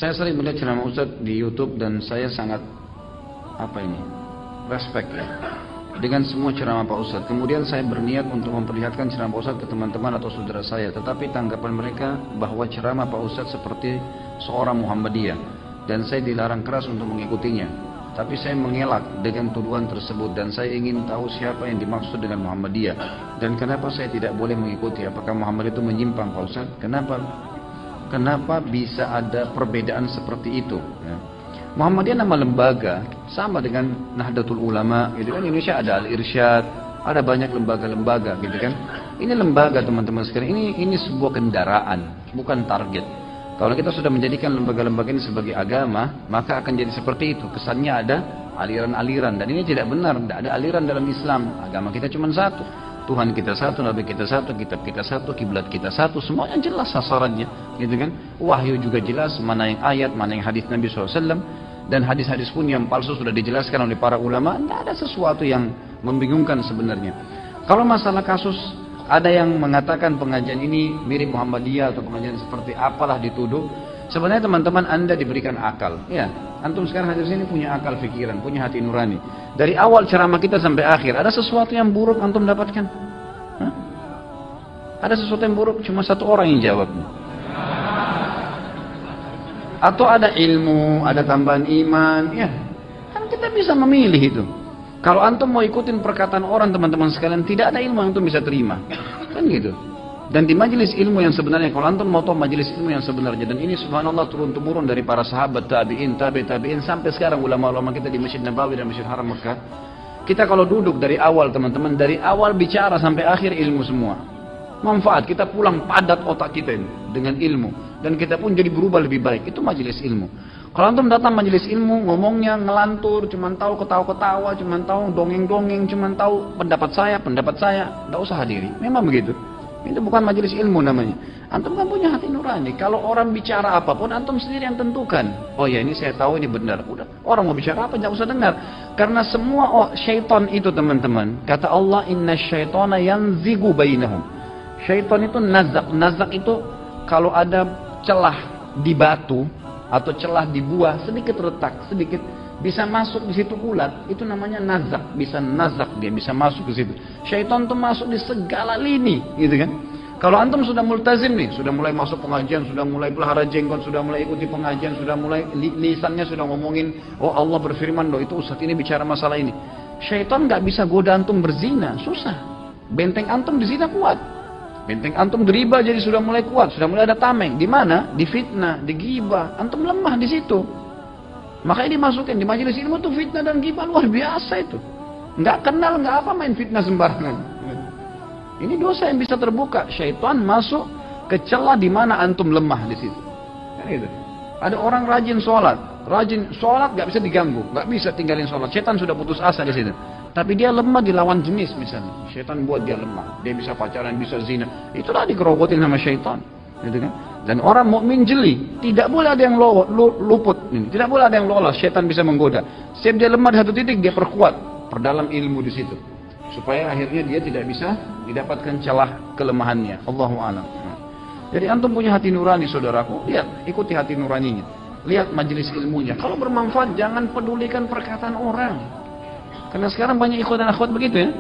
Saya sering melihat ceramah Ustadz di YouTube dan saya sangat respect ya dengan semua ceramah Pak Ustadz. Kemudian saya berniat untuk memperlihatkan ceramah Pak Ustadz ke teman-teman atau saudara saya, tetapi tanggapan mereka bahwa ceramah Pak Ustadz seperti seorang Muhammadiyah dan saya dilarang keras untuk mengikutinya. Tapi saya mengelak dengan tuduhan tersebut dan saya ingin tahu siapa yang dimaksud dengan Muhammadiyah dan kenapa saya tidak boleh mengikuti. Apakah Muhammad itu menyimpang Pak Ustadz? Kenapa bisa ada perbedaan seperti itu ya? Muhammadiyah nama lembaga sama dengan Nahdlatul Ulama gitu kan. Indonesia ada Al-Irsyad, ada banyak lembaga-lembaga gitu kan. Ini lembaga teman-teman sekalian, ini sebuah kendaraan, bukan target. Kalau kita sudah menjadikan lembaga-lembaga ini sebagai agama, maka akan jadi seperti itu. Kesannya ada aliran-aliran dan ini tidak benar, tidak ada aliran dalam Islam. Agama kita cuma satu. Tuhan kita satu, Nabi kita satu, kitab kita satu, kiblat kita satu, semuanya jelas sasarannya, gitu kan? Wahyu juga jelas, mana yang ayat, mana yang hadis Nabi SAW, dan hadis-hadis pun yang palsu sudah dijelaskan oleh para ulama. Tidak ada sesuatu yang membingungkan sebenarnya. Kalau masalah kasus, ada yang mengatakan pengajian ini mirip Muhammadiyah atau pengajian seperti apalah dituduh. Sebenarnya teman-teman Anda diberikan akal, ya. Antum sekarang hadir sini punya akal pikiran, punya hati nurani. Dari awal ceramah kita sampai akhir, ada sesuatu yang buruk antum dapatkan? Hah? Ada sesuatu yang buruk, cuma satu orang yang jawabnya. Atau ada ilmu, ada tambahan iman, ya. Kan kita bisa memilih itu. Kalau antum mau ikutin perkataan orang teman-teman sekalian, tidak ada ilmu yang antum bisa terima. Kan gitu. Dan di majelis ilmu yang sebenarnya, kalau antum mau tahu majelis ilmu yang sebenarnya, dan ini subhanallah turun-temurun dari para sahabat, tabi'in, tabi'in, sampai sekarang ulama-ulama kita di Masjid Nabawi dan Masjid Haram Mekah. Kita kalau duduk dari awal teman-teman, dari awal bicara sampai akhir ilmu semua. Manfaat, kita pulang padat otak kita ini dengan ilmu. Dan kita pun jadi berubah lebih baik, itu majelis ilmu. Kalau antum datang majelis ilmu, ngomongnya ngelantur, cuman tahu ketawa-ketawa, cuman tahu dongeng-dongeng, cuman tahu pendapat saya, tidak usah hadiri. Memang begitu. Itu bukan majelis ilmu namanya. Antum kan punya hati nurani. Kalau orang bicara apapun, antum sendiri yang tentukan. Oh ya, ini saya tahu ini benar. Udah, orang mau bicara apa jangan usah dengar. Karena semua syaitan itu teman-teman, kata Allah, inna syaitana yanzigu bainahum. Syaitan itu nazak. Nazak itu kalau ada celah di batu atau celah di buah, sedikit retak, sedikit bisa masuk di situ ulat, itu namanya nazak. Bisa nazak, dia bisa masuk ke situ. Syaitan tuh masuk di segala lini, gitu kan. Kalau antum sudah multazim nih, sudah mulai masuk pengajian, sudah mulai pelihara jenggot, sudah mulai ikuti pengajian, sudah mulai lisannya sudah ngomongin, oh Allah berfirman loh, itu ustaz ini bicara masalah ini. Syaitan nggak bisa goda antum berzina, susah. Benteng antum di zina kuat. Benteng antum diriba jadi sudah mulai kuat, sudah mulai ada tameng. Di mana? Di fitnah, di ghibah. Antum lemah di situ. Makanya dimasukin di majelis ilmu tuh fitnah dan ghibah luar biasa itu. Nggak kenal, nggak apa main fitnah sembarangan. Ini dosa yang bisa terbuka. Syaitan masuk ke celah di mana antum lemah di situ. Kan gitu. Ada orang rajin sholat nggak bisa diganggu, nggak bisa tinggalin sholat. Syaitan sudah putus asa di situ. Tapi dia lemah di lawan jenis misalnya. Syaitan buat dia lemah. Dia bisa pacaran, bisa zina. Itulah dikerobotin sama syaitan. Gitu kan? Dan orang mukmin jeli, tidak boleh ada yang luput, tidak boleh ada yang lolos. Syaitan bisa menggoda. Setiap dia lemah di satu titik, dia perkuat, perdalam ilmu di situ, supaya akhirnya dia tidak bisa didapatkan celah kelemahannya. Allahu a'lam. Jadi antum punya hati nurani, saudaraku. Lihat, ikuti hati nuraninya. Lihat majelis ilmunya. Kalau bermanfaat, jangan pedulikan perkataan orang. Karena sekarang banyak ikhwan dan akhwat begitu ya.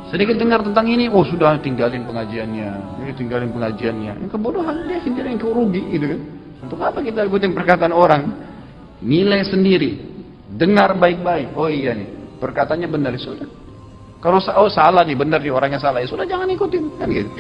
Sedikit dengar tentang ini, oh sudah tinggalin pengajiannya, ini tinggalin pengajiannya. Yang kebodohan dia sendiri yang rugi gitu kan. Untuk apa kita ikutin perkataan orang? Nilai sendiri, dengar baik-baik. Oh iya nih, perkataannya benar, sudah. Kalau salah nih, benar nih orangnya salah, ya sudah jangan ikutin kan gitu.